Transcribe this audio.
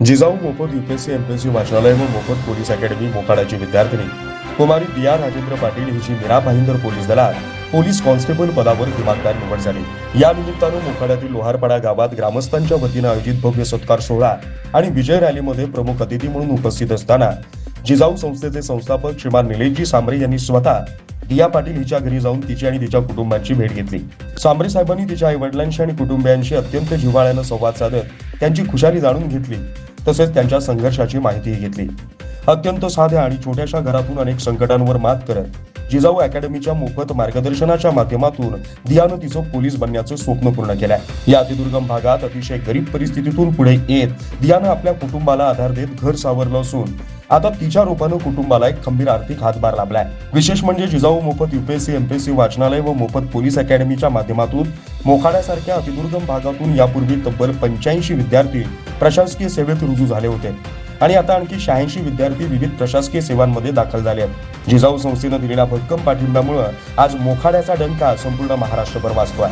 जिजाऊ मोफत UPSC MPSC वाचनालय व मोफत पोलीस अकॅडमी मोखाड्याची विद्यार्थिनी कुमारी दिया राजेंद्र पाटील हिची मीरा भाईंदर पोलीस दलात पोलीस कॉन्स्टेबल पदावर दिमागदार निवड झाली। या निमित्तानं मोखाड्यातील लोहारपाडा गावात ग्रामस्थांच्या वतीनं आयोजित भव्य सत्कार सोहळा आणि विजय रॅलीमध्ये प्रमुख अतिथी म्हणून उपस्थित असताना जिजाऊ संस्थेचे संस्थापक श्रीमान निलेशजी सांबरे यांनी स्वतः दिया पाटील हिच्या घरी जाऊन तिची आणि तिच्या कुटुंबाची भेट घेतली। सांबरे साहेबांनी तिच्या आईवडिलांशी आणि कुटुंबियांशी अत्यंत जिव्हाळ्यानं संवाद साधत त्यांची खुशाली जाणून घेतली, तसेच त्यांच्या संघर्षाची माहितीही घेतली। अत्यंत साध्या आणि छोट्याशा घरातून अनेक संकटांवर मात करत जिजाऊ अकॅडमीच्या मोफत मार्गदर्शनाच्या माध्यमातून दियानं तिचं पोलीस बनण्याचं स्वप्न पूर्ण केलंय। या अतिदुर्गम भागात अतिशय गरीब परिस्थितीतून पुढे येत दियानं आपल्या कुटुंबाला आधार देत घर सावरलं असून आता तिच्या रूपानं कुटुंबाला एक खंबीर आर्थिक हातभार लाभलाय। विशेष म्हणजे जिजाऊ मोफत यूपीएससी एमपीएससी वाचनालय व मोफत पोलीस अकॅडमीच्या माध्यमातून मोखाड्यासारख्या अतिदुर्गम भागातून यापूर्वी तब्बल 85 विद्यार्थी प्रशासकीय सेवेत रुजू झाले होते आणि आता आणखी 86 विद्यार्थी विविध प्रशासकीय सेवांमध्ये दाखल झाले आहेत। जिजाऊ संस्थेनं दिलेल्या भक्कम पाठिंब्यामुळे आज मोखाड्याचा डंका संपूर्ण महाराष्ट्रभर वाजतोय।